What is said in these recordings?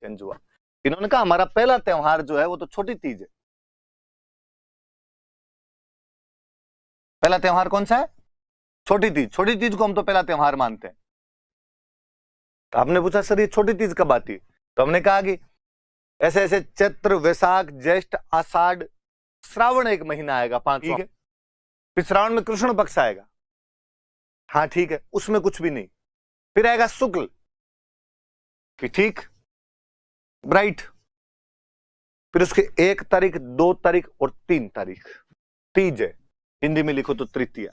Change हुआ। इन्होंने कहा हमारा पहला त्योहार जो है वो तो छोटी तीज है। पहला त्योहार कौन सा है? छोटी तीज। छोटी तीज को हम तो पहला त्योहार मानते हैं। तो हमने पूछा सर ये छोटी तीज कब आती है? तो हमने कहा कि ऐसे ऐसे चैत्र, वैशाख, ज्येष्ठ, आषाढ़, श्रावण एक महीना आएगा 5, ठीक है। फिर श्रावण में कृष्ण पक्ष आएगा, हाँ ठीक है, उसमें कुछ भी नहीं। फिर आएगा शुक्ल, कि ठीक, ब्राइट। फिर उसके 1 तारीख, 2 तारीख और 3 तारीख तीज है। हिंदी में लिखो तो तृतीया,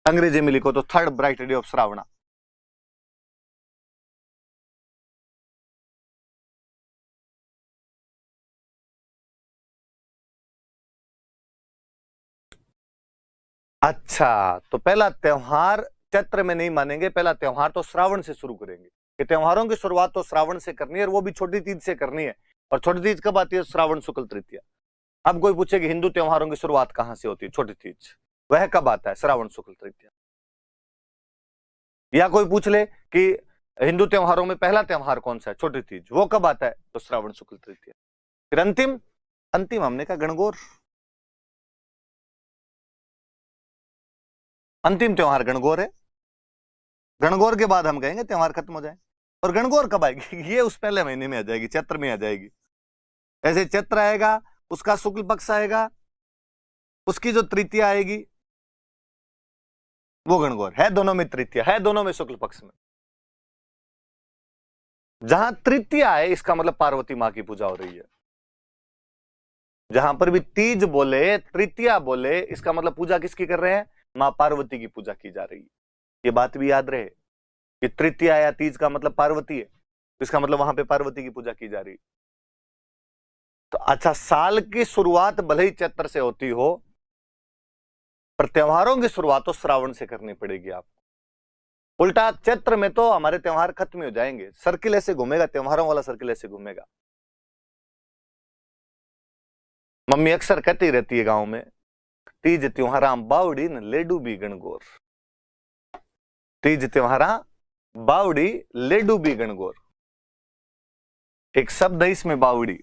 अंग्रेजी में लिखो तो third bright day of Shravana. अच्छा, तो पहला त्योहार चैत्र में नहीं मानेंगे, पहला त्योहार तो श्रावण से शुरू करेंगे। कि त्योहारों की शुरुआत तो श्रावण से करनी है और वो भी छोटी तीज से करनी है। और छोटी तीज कब आती है? श्रावण शुक्ल तृतीया। अब कोई पूछे कि हिंदू त्योहारों की शुरुआत कहां से होती है? छोटी तीज, वह कब आता है? श्रावण शुक्ल तृतीया। या कोई पूछ ले कि हिंदू त्योहारों में पहला त्योहार कौन सा है? छोटी तीज, वो कब आता है? तो श्रावण शुक्ल तृतीया। फिर अंतिम हमने कहा गणगौर। अंतिम त्योहार गणगौर है। गणगौर के बाद हम कहेंगे त्योहार खत्म हो जाए। और गणगौर कब आएगी? ये उस पहले महीने में आ जाएगी, चैत्र में आ जाएगी। ऐसे चैत्र आएगा, उसका शुक्ल पक्ष आएगा, उसकी जो तृतीया आएगी वो गणगौर है। दोनों में तृतीया है, दोनों में शुक्ल पक्ष में। जहां तृतीया है इसका मतलब पार्वती मां की पूजा हो रही है। जहां पर भी तीज बोले, तृतीया बोले, इसका मतलब पूजा किसकी कर रहे हैं? मां पार्वती की पूजा की जा रही है। ये बात भी याद रहे कि तृतीया या तीज का मतलब पार्वती है, तो इसका मतलब वहां पे पार्वती की पूजा की जा रही है। तो अच्छा, साल की शुरुआत भले ही चैत्र से होती हो, पर त्योहारों की शुरुआत तो श्रावण से करनी पड़ेगी आपको। उल्टा चैत्र में तो हमारे त्योहार खत्म हो जाएंगे। सर्किल ऐसे घूमेगा, त्योहारों वाला सर्किल ऐसे घूमेगा। मम्मी अक्सर कहती रहती है गांव में, तीज त्योहारा बावड़ी न लेडू भी गणगौर। तीज त्योहारा बावड़ी लेडू भी गणगौर। एक शब्द है इसमें बावड़ी।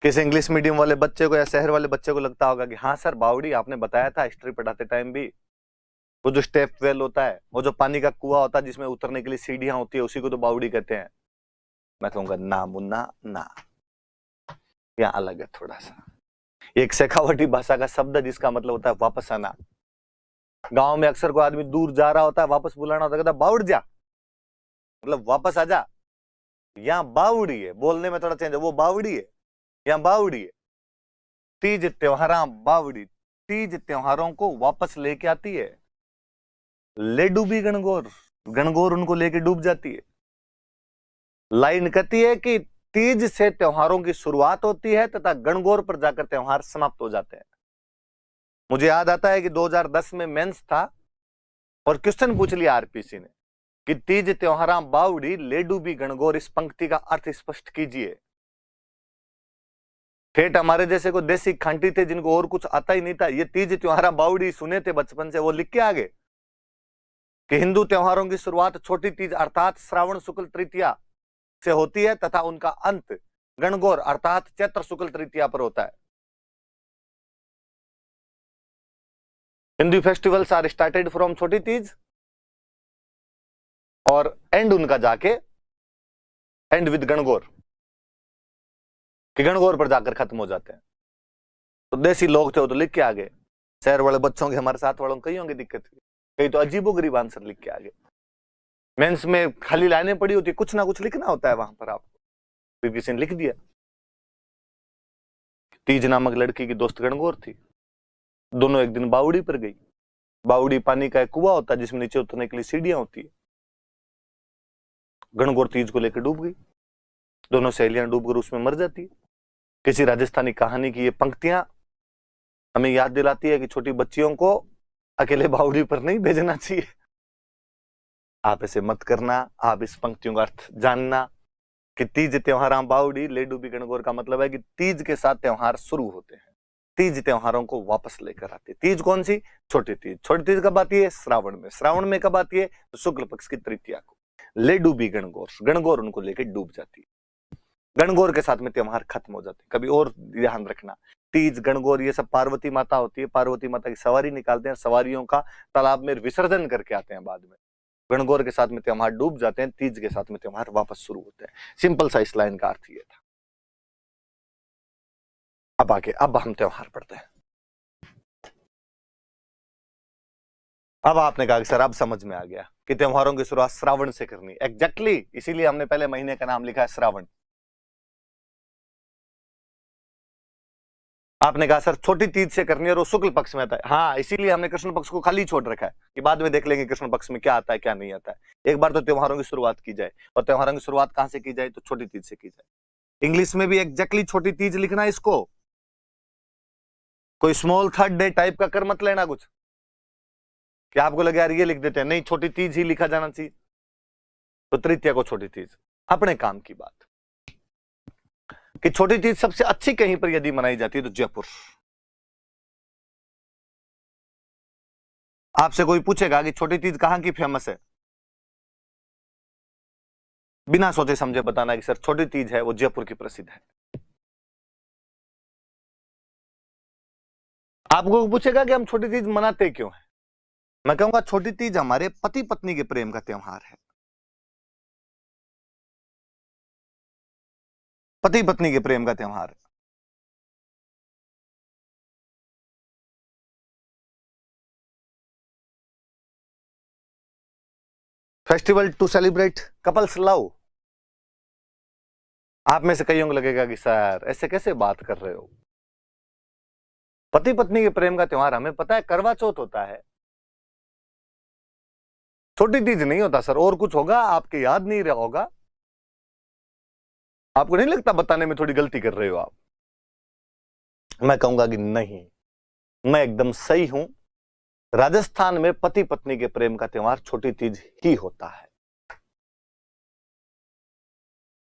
किसी इंग्लिश मीडियम वाले बच्चे को या शहर वाले बच्चे को लगता होगा कि हाँ सर, बावड़ी आपने बताया था हिस्ट्री पढ़ाते टाइम भी। वो जो स्टेप वेल होता है, वो जो पानी का कुआं होता है जिसमें उतरने के लिए सीढ़ियां होती है, उसी को तो बावड़ी कहते हैं। मैं कहूंगा ना मुन्ना ना, यहाँ अलग है थोड़ा सा। एक शेखावटी भाषा का शब्द है जिसका मतलब होता है वापस आना। गांव में अक्सर कोई आदमी दूर जा रहा होता है, वापस बुलाना होता है, कहता बावड़ जा, मतलब वापस आ जा। यहाँ बावड़ी है, बोलने में थोड़ा चेंज है, वो बावड़ी है, यहाँ बावड़ी है। तीज त्योहारा बावड़ी, तीज त्योहारों को वापस लेके आती है। ले डूबी गणगौर, गणगौर उनको लेके डूब जाती है। लाइन कहती है कि तीज से त्योहारों की शुरुआत होती है तथा गणगौर पर जाकर त्योहार समाप्त हो जाते हैं। मुझे याद आता है कि 2010 में मेंस था और क्वेश्चन पूछ लिया आरपीसी ने कि तीज त्योहारा बावड़ी ले डूबी गणगौर, इस पंक्ति का अर्थ स्पष्ट कीजिए। ठेठ हमारे जैसे को देसी खांटी थे जिनको और कुछ आता ही नहीं था, ये तीज त्योहारा बावड़ी सुने थे बचपन से, वो लिख के आगे कि हिंदू त्योहारों की शुरुआत छोटी तीज अर्थात श्रावण शुक्ल तृतीया से होती है तथा उनका अंत गणगौर अर्थात चैत्र शुक्ल तृतीया पर होता है। Hindu festivals are started from Chhoti Teej और एंड उनका जाके एंड विद गणगौर, कि गणगौर पर जाकर खत्म हो जाते हैं। तो देसी लोग थे वो तो लिख के आगे, शहर वाले बच्चों के हमारे साथ वालों कई होंगे दिक्कत, कई तो अजीबोगरीब आंसर लिख के आगे। मेंस में खाली लाइनें पड़ी होती है, कुछ ना कुछ लिखना होता है वहां पर आपको। किसी ने लिख दिया तीज नामक लड़की की दोस्त गणगौर थी, दोनों एक दिन बावड़ी पर गई। बावड़ी पानी का एक कुआं होता है जिसमें नीचे उतरने के लिए सीढ़ियां होती है। गणगौर तीज को लेकर डूब गई, दोनों सहेलियां डूबकर उसमें मर जाती है। किसी राजस्थानी कहानी की ये पंक्तियां हमें याद दिलाती है कि छोटी बच्चियों को अकेले बावड़ी पर नहीं भेजना चाहिए। आप ऐसे मत करना। आप इस पंक्तियों का अर्थ जानना कि तीज त्योहार बावड़ी ले डूबी गणगौर का मतलब है कि तीज के साथ त्योहार शुरू होते हैं। तीज त्योहारों को वापस लेकर आती है। तीज कौन सी? छोटी तीज। छोटी तीज कब आती है? श्रावण में। श्रावण में कब आती है? तो शुक्ल पक्ष की तृतीया को। ले डूबी गणगौर, गणगौर उनको लेकर डूब जाती है। गणगौर के साथ में त्योहार खत्म हो जाते हैं। कभी और ध्यान रखना, तीज गणगौर ये सब पार्वती माता होती है, पार्वती माता की सवारी निकालते हैं, सवारियों का तालाब में विसर्जन करके आते हैं बाद में। गणगौर के साथ में त्योहार डूब जाते हैं, तीज के साथ में त्योहार वापस शुरू होते हैं। सिंपल सा इस लाइन का अर्थ ये था। अब आगे, अब हम त्योहार पढ़ते हैं। अब आपने कहा कि सर अब समझ में आ गया कि त्योहारों की शुरुआत श्रावण से करनी। एग्जैक्टली इसीलिए हमने पहले महीने का नाम लिखा है श्रावण। आपने कहा सर छोटी तीज से करनी है और वो शुक्ल पक्ष में आता है। हाँ, इसीलिए हमने कृष्ण पक्ष को खाली छोड़ रखा है कि बाद में देख लेंगे कृष्ण पक्ष में क्या आता है क्या नहीं आता है। एक बार तो त्योहारों की शुरुआत की जाए, और त्योहारों की शुरुआत कहां से की जाए? तो छोटी तीज से की जाए। इंग्लिश में भी एग्जैक्टली छोटी तीज लिखना है इसको, कोई स्मॉल थर्ड डे टाइप का कर मत लेना कुछ कि आपको लगे यार ये लिख देते हैं, नहीं छोटी तीज ही लिखा जाना चाहिए। तो तृतीया को छोटी तीज। अपने काम की बात कि छोटी तीज सबसे अच्छी कहीं पर यदि मनाई जाती है तो जयपुर। आपसे कोई पूछेगा कि छोटी तीज कहां की फेमस है, बिना सोचे समझे बताना कि सर छोटी तीज है वो जयपुर की प्रसिद्ध है। आपको पूछेगा कि हम छोटी तीज मनाते क्यों हैं, मैं कहूंगा छोटी तीज हमारे पति पत्नी के प्रेम का त्योहार है। पति पत्नी के प्रेम का त्योहार है। Festival to celebrate couples love. आप में से कईयों को लगेगा कि सर ऐसे कैसे बात कर रहे हो, पति पत्नी के प्रेम का त्योहार हमें पता है करवा चौथ होता है, छोटी तीज नहीं होता सर। और कुछ होगा, आपके याद नहीं रहा होगा। आपको नहीं लगता बताने में थोड़ी गलती कर रहे हो आप? मैं कहूंगा कि नहीं, मैं एकदम सही हूं। राजस्थान में पति पत्नी के प्रेम का त्योहार छोटी तीज ही होता है।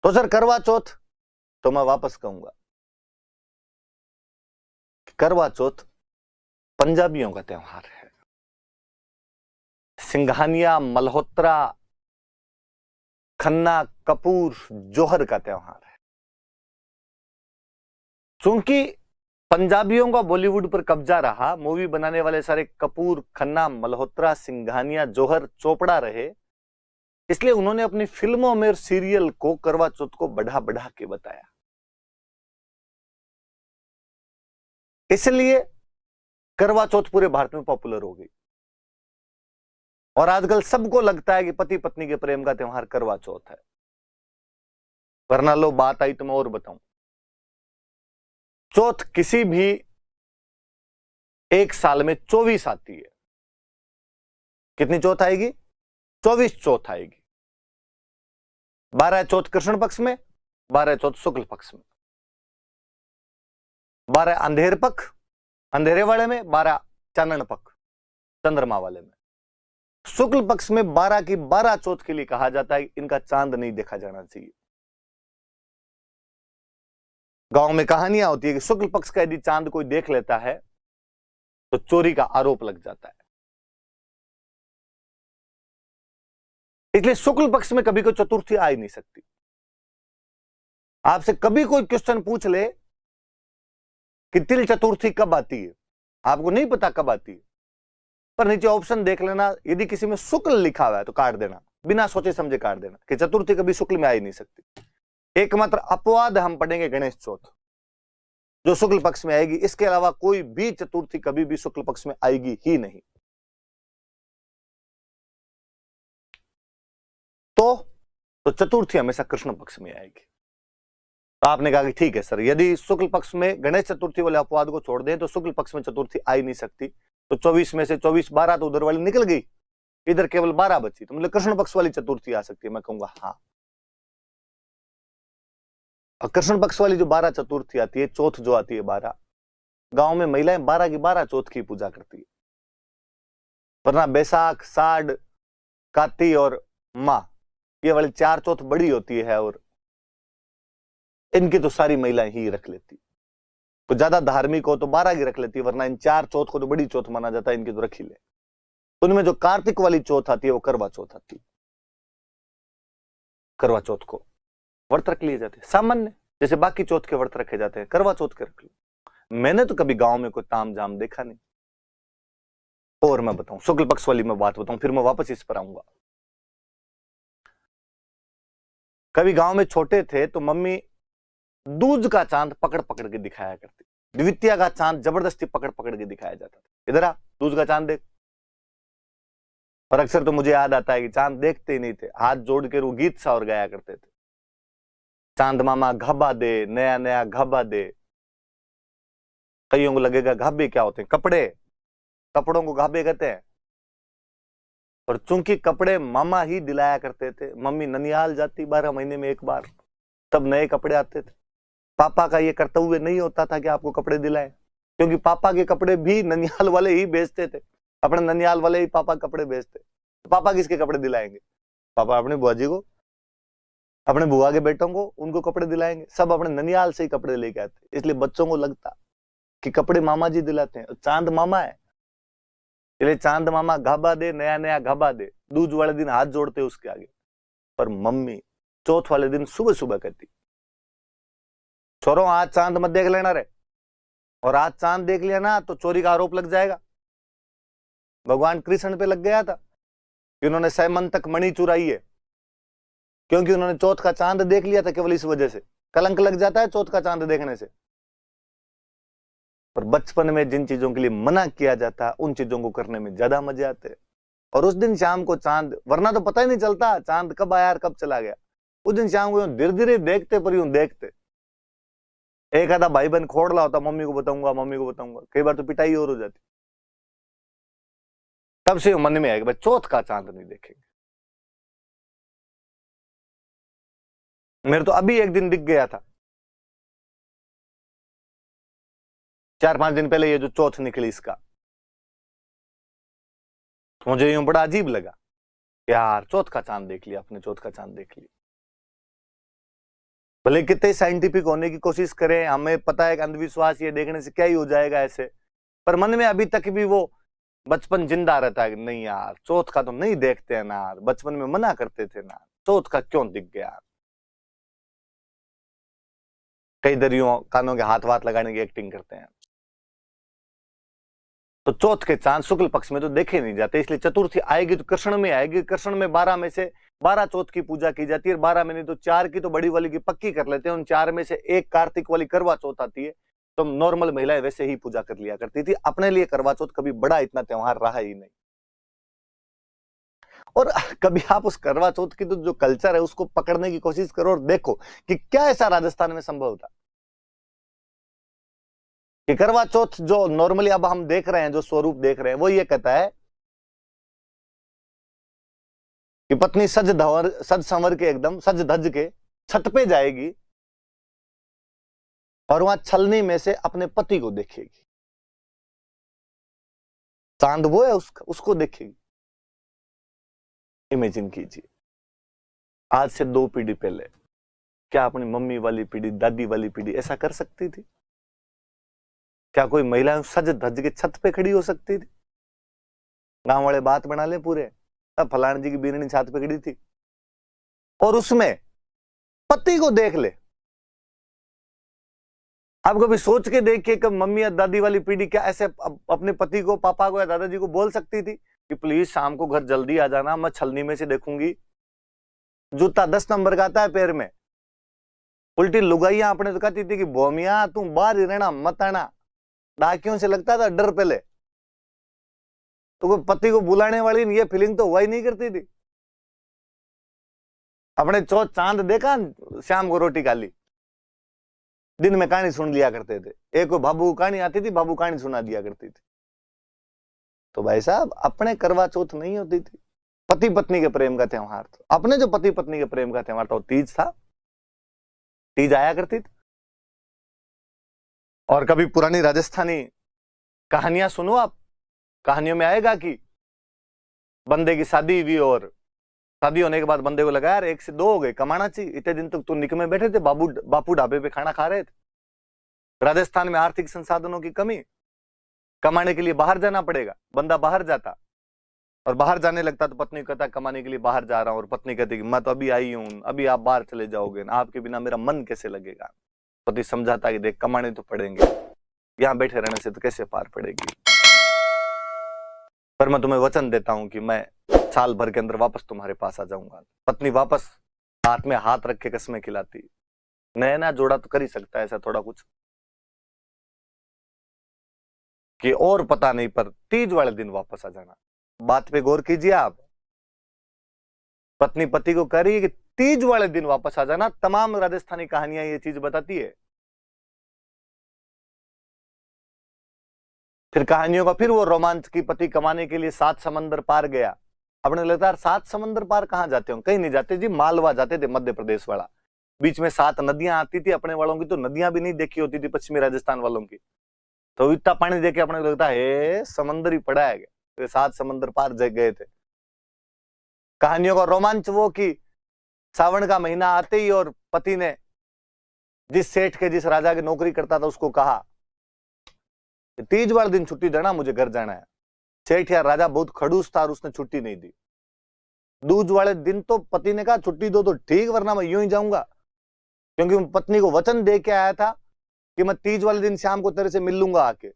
तो सर करवा चौथ, तो मैं वापस कहूंगा करवा चौथ पंजाबियों का त्योहार है। सिंघानिया, मल्होत्रा, खन्ना, कपूर, जौहर का त्योहार है। क्योंकि पंजाबियों का बॉलीवुड पर कब्जा रहा, मूवी बनाने वाले सारे कपूर, खन्ना, मल्होत्रा, सिंघानिया, जौहर, चोपड़ा रहे, इसलिए उन्होंने अपनी फिल्मों में और सीरियल को करवा चौथ को बढ़ा बढ़ा के बताया। इसलिए करवा चौथ पूरे भारत में पॉपुलर हो गई, और आजकल सबको लगता है कि पति पत्नी के प्रेम का त्योहार करवा चौथ है। वरना लो बात आई तो मैं और बताऊं, चौथ किसी भी एक साल में 24 आती है। कितनी चौथ आएगी? 24 चौथ आएगी। 12 चौथ कृष्ण पक्ष में, 12 चौथ शुक्ल पक्ष में, 12 अंधेर पक्ष अंधेरे वाले में, 12 चानन पक्ष चंद्रमा वाले में। शुक्ल पक्ष में 12 की 12 चौथ के लिए कहा जाता है इनका चांद नहीं देखा जाना चाहिए। गांव में कहानियां होती है कि शुक्ल पक्ष का यदि चांद कोई देख लेता है तो चोरी का आरोप लग जाता है। इसलिए शुक्ल पक्ष में कभी कोई चतुर्थी आ ही नहीं सकती। आपसे कभी कोई क्वेश्चन पूछ ले कि तिल चतुर्थी कब आती है, आपको नहीं पता कब आती है, पर नीचे ऑप्शन देख लेना, यदि किसी में शुक्ल लिखा हुआ है तो काट देना, बिना सोचे समझे काट देना कि चतुर्थी कभी शुक्ल में आ ही नहीं सकती। एकमात्र अपवाद हम पढ़ेंगे गणेश चौथ, जो शुक्ल पक्ष में आएगी। इसके अलावा कोई भी चतुर्थी कभी भी शुक्ल पक्ष में आएगी ही नहीं। तो चतुर्थी हमेशा कृष्ण पक्ष में आएगी। तो आपने कहा कि ठीक है सर, यदि शुक्ल पक्ष में गणेश चतुर्थी वाले अपवाद को छोड़ दें तो शुक्ल पक्ष में चतुर्थी आ ही नहीं सकती। तो 24 में से 24 12 तो उधर वाली निकल गई, इधर केवल 12 बची, तो मतलब कृष्ण पक्ष वाली चतुर्थी आ सकती है। मैं कहूंगा हाँ। और कृष्ण पक्ष वाली जो 12 चतुर्थी आती है, चौथ जो आती है 12, गांव में महिलाएं 12 की 12 चौथ की पूजा करती है। वरना बैसाख, साढ़, काती और माँ, ये वाली 4 चौथ बड़ी होती है और इनकी तो सारी महिलाएं ही रख लेती। तो ज्यादा धार्मिक हो तो 12 की रख लेती है, वरना इन 4 चौथ को तो बड़ी चौथ माना जाता है, इनकी तो रखी ले। उनमें जो कार्तिक वाली चौथ आती है वो करवा चौथ आती है। करवा चौथ को व्रत रख लिए जाते हैं सामान्य, जैसे बाकी चौथ के व्रत रखे जाते हैं, करवा चौथ के रख लो। मैंने तो कभी गांव में कोई ताम जाम देखा नहीं। और मैं बताऊं, शुक्ल पक्ष वाली मैं बात बताऊं, फिर मैं वापस इस पर आऊंगा। कभी गांव में छोटे थे तो मम्मी दूज का चांद पकड़ पकड़ के दिखाया करती, द्वितीया का चांद जबरदस्ती पकड़ पकड़ के दिखाया जाता था, इधर आ दूज का चांद देख। और अक्सर तो मुझे याद आता है कि चांद देखते ही नहीं थे, हाथ जोड़ के वो गीत सा और गाया करते थे, चांद मामा घाबा दे, नया नया घाबा दे। कईयों को लगेगा घाबे क्या होते हैं, कपड़े, कपड़ों को घाबे कहते हैं। और चूंकि कपड़े मामा ही दिलाया करते थे, मम्मी ननियाल जाती 12 महीने में एक बार, तब नए कपड़े आते थे। पापा का ये कर्तव्य नहीं होता था कि आपको कपड़े दिलाएं, क्योंकि पापा के कपड़े भी ननियाल वाले ही बेचते थे, अपने ननियाल वाले ही पापा कपड़े बेचते। तो पापा किसके कपड़े दिलाएंगे? पापा अपने बुआ जी को, अपने बुआ के बेटों को, उनको कपड़े दिलाएंगे। सब अपने ननियाल से ही कपड़े लेके आते, इसलिए बच्चों को लगता कि कपड़े मामा जी दिलाते हैं, चांद मामा है, इसलिए चांद मामा घाबा दे, नया नया घाबा दे। दूज वाले दिन हाथ जोड़ते उसके आगे। पर मम्मी चौथ वाले दिन सुबह सुबह कहती, छोरो आज चांद मत देख लेना रे, और आज चांद देख लिया ना तो चोरी का आरोप लग जाएगा। भगवान कृष्ण पे लग गया था कि उन्होंने सैमंतक मणि चुराई है, क्योंकि उन्होंने चौथ का चांद देख लिया था। केवल इस वजह से कलंक लग जाता है चौथ का चांद देखने से। पर बचपन में जिन चीजों के लिए मना किया जाता है उन चीजों को करने में ज्यादा मजे आते हैं। और उस दिन शाम को चांद, वरना तो पता ही नहीं चलता चांद कब आया और कब चला गया। उस दिन शाम को धीरे धीरे देखते, पर यूं देखते। एक आधा भाई बहन खोड़ला होता, मम्मी को बताऊंगा, मम्मी को बताऊंगा, कई बार तो पिटाई और हो जाती। तब से मन में आएगा भाई चौथ का चांद नहीं देखेंगे। मेरे तो अभी एक दिन दिख गया था, 4-5 दिन पहले, ये जो चौथ निकली इसका, मुझे यूं बड़ा अजीब लगा, यार चौथ का चांद देख लिया, अपने चौथ का चांद देख लिया। भले कितने साइंटिफिक होने की कोशिश करें, हमें पता है कि अंधविश्वास ये देखने से क्या ही हो जाएगा ऐसे, पर मन में अभी तक भी वो बचपन जिंदा रहता है कि नहीं यार चौथ का तो नहीं देखते हैं ना, बचपन में मना करते थे ना, चौथ का क्यों दिख गया। कई दरियों कानों के हाथ वाथ लगाने की एक्टिंग करते हैं। तो चौथ के चांद शुक्ल पक्ष में तो देखे नहीं जाते, इसलिए चतुर्थी आएगी तो कृष्ण में आएगी। कृष्ण में 12 में से 12 चौथ की पूजा की जाती है, 12 में नहीं तो 4 की तो बड़ी वाली की पक्की कर लेते हैं। उन 4 में से एक कार्तिक वाली करवा चौथ आती है, तो नॉर्मल महिलाएं वैसे ही पूजा कर लिया करती थी। अपने लिए करवा चौथ कभी बड़ा इतना त्योहार रहा ही नहीं। और कभी आप उस करवा चौथ की तो जो कल्चर है उसको पकड़ने की कोशिश करो और देखो कि क्या ऐसा राजस्थान में संभव था कि करवा चौथ जो नॉर्मली अब हम देख रहे हैं, जो स्वरूप देख रहे हैं, वो ये कहता है कि पत्नी सज संवर के, एकदम सज धज के छत पे जाएगी और वहां छलनी में से अपने पति को देखेगी। चांद वो है उसको देखेगी। इमेजिन कीजिए, आज से 2 पीढ़ी पहले क्या अपनी मम्मी वाली पीढ़ी, दादी वाली पीढ़ी ऐसा कर सकती थी? क्या कोई महिला सज धज के छत पे खड़ी हो सकती थी? गांव वाले बात बना ले पूरे, अब फलान जी की बीरनी छत पे खड़ी थी और उसमें पति को देख ले। आप कभी सोच के देखिए कि मम्मी या दादी वाली पीढ़ी क्या ऐसे अपने पति को, पापा को या दादाजी को बोल सकती थी कि प्लीज शाम को घर जल्दी आ जाना, मैं छलनी में से देखूंगी। जूता 10 नंबर का आता है पैर में। उल्टी लुगाइयां अपने तो कहती थी कि बोमिया तू बाहर ही रहना, मत आना। डाकियों से लगता था डर पहले, तो कोई पति को बुलाने वाली ये फीलिंग तो हुआ ही नहीं करती थी। अपने चौथ चांद देखा, शाम को रोटी खा ली, दिन में कहानी सुन लिया करते थे। एक कोई बाबू कहानी आती थी, बाबू कहानी सुना दिया करती थी। तो भाई साहब अपने करवा चौथ नहीं होती थी, पति पत्नी के प्रेम का त्योहार था। अपने जो पति पत्नी के प्रेम का त्योहार था वो तीज था, तीज आया करती थी। और कभी पुरानी राजस्थानी कहानियां सुनो आप, कहानियों में आएगा कि बंदे की शादी हुई और शादी होने के बाद बंदे को लगा यार 1 से 2 हो गए, कमाना चाहिए। इतने दिन तक तो निक में बैठे थे, बापू ढाबे पे खाना खा रहे थे, राजस्थान में आर्थिक संसाधनों की कमी, कमाने के लिए बाहर जाना पड़ेगा, बंदा बाहर जाता और बाहर जाने लगता तो पत्नी कहता कमाने के लिए बाहर जा रहा हूं, और पत्नी कहती कि मैं तो अभी आई हूं, अभी आप बाहर चले जाओगे ना, आपके बिना मेरा मन कैसे लगेगा। पति समझाता कि देख कमाने तो पड़ेंगे, यहां बैठे रहने से तो कैसे पार पड़ेगी, पर मैं तुम्हें वचन देता हूं कि मैं साल भर के अंदर वापस तुम्हारे पास आ जाऊंगा। पत्नी वापस हाथ में हाथ रख के कसमें खिलाती। नया जोड़ा तो कर ही सकता है ऐसा थोड़ा कुछ कि और पता नहीं, पर तीज वाले दिन वापस आ जाना। बात पे गौर कीजिए आप, पत्नी पति को कह रही है कि तीज वाले दिन वापस आ जाना। तमाम राजस्थानी कहानियां ये चीज बताती है। फिर कहानियों का फिर वो रोमांच की पति कमाने के लिए 7 समंदर पार गया। अपने लगता है 7 समंदर पार कहां जाते हो? कहीं नहीं जाते जी, मालवा जाते थे, मध्य प्रदेश वाला। बीच में 7 नदियां आती थी, अपने वालों की तो नदियां भी नहीं देखी होती थी, पश्चिमी राजस्थान वालों की तो इतना पानी देखे अपने लगता है समंदर ही पड़ा है, तो 7 समंदर पार गए थे। कहानियों का रोमांच वो कि सावन का महीना आते ही और पति ने जिस सेठ के जिस राजा की नौकरी करता था उसको कहा तीज वाले दिन छुट्टी देना, मुझे घर जाना है। सेठ या राजा बहुत खड़ूस था और उसने छुट्टी नहीं दी। दूज वाले दिन तो पति ने कहा छुट्टी दो तो ठीक, वरना मैं यूं ही जाऊंगा, क्योंकि मैं पत्नी को वचन दे के आया था कि मैं तीज वाले दिन शाम को तेरे से मिल लूंगा आके।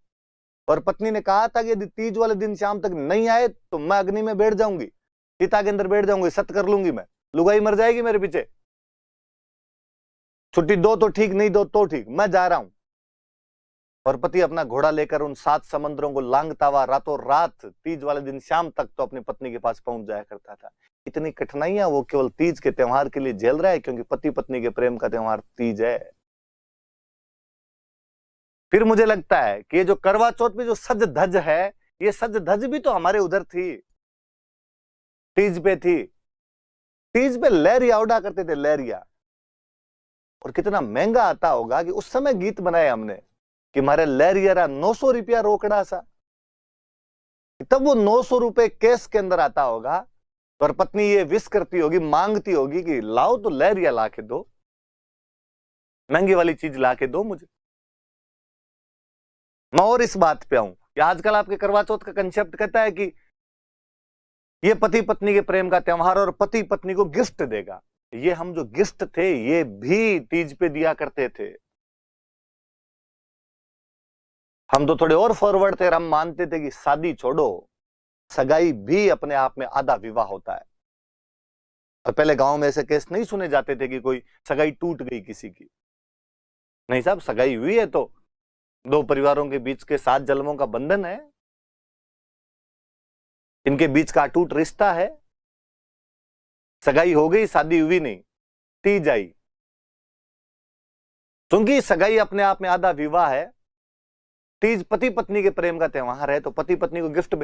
और पत्नी ने कहा था कि यदि तीज वाले दिन शाम तक नहीं आए तो मैं अग्नि में बैठ जाऊंगी, चिता के अंदर बैठ जाऊंगी, सत्य कर लूंगी, मैं लुगाई मर जाएगी मेरे पीछे। छुट्टी दो तो ठीक, नहीं दो तो ठीक, मैं जा रहा हूं। और पति अपना घोड़ा लेकर उन 7 समंदरों को लांघता हुआ रातों रात तीज वाले दिन शाम तक तो अपनी पत्नी के पास पहुंच जाया करता था। इतनी कठिनाइयां वो केवल तीज के त्योहार के लिए झेल रहा है, क्योंकि पति पत्नी के प्रेम का त्योहार तीज है। फिर मुझे लगता है कि ये जो करवा चौथ में जो सज धज है, ये सज धज भी तो हमारे उधर थी, तीज पे थी। तीज पे लहरिया उड़ा करते थे, लहरिया। और कितना महंगा आता होगा कि उस समय गीत बनाए हमने कि हमारे लहरिया 900 रुपया रोकड़ा सा, तब वो 900 रुपए केस के अंदर आता होगा। पर पत्नी ये विश करती होगी, मांगती होगी कि लाओ तो लहरिया ला के दो, महंगी वाली चीज ला के दो मुझे। मैं और इस बात पे आऊं कि आजकल आपके करवा चौथ का कंसेप्ट कहता है कि ये पति पत्नी के प्रेम का त्योहार और पति पत्नी को गिफ्ट देगा। ये हम जो गिफ्ट थे ये भी तीज पे दिया करते थे। हम तो थोड़े और फॉरवर्ड थे, हम मानते थे कि शादी छोड़ो, सगाई भी अपने आप में आधा विवाह होता है। और पहले गांव में ऐसे केस नहीं सुने जाते थे कि कोई सगाई टूट गई किसी की। नहीं साहब, सगाई हुई है तो 2 परिवारों के बीच के 7 जन्मों का बंधन है, इनके बीच का अटूट रिश्ता है। सगाई हो गई, शादी हुई नहीं, तीज आई। क्योंकि सगाई अपने आप में आधा विवाह है, तीज पति पत्नी के प्रेम का त्योहार है, तो पति पत्नी को गिफ्ट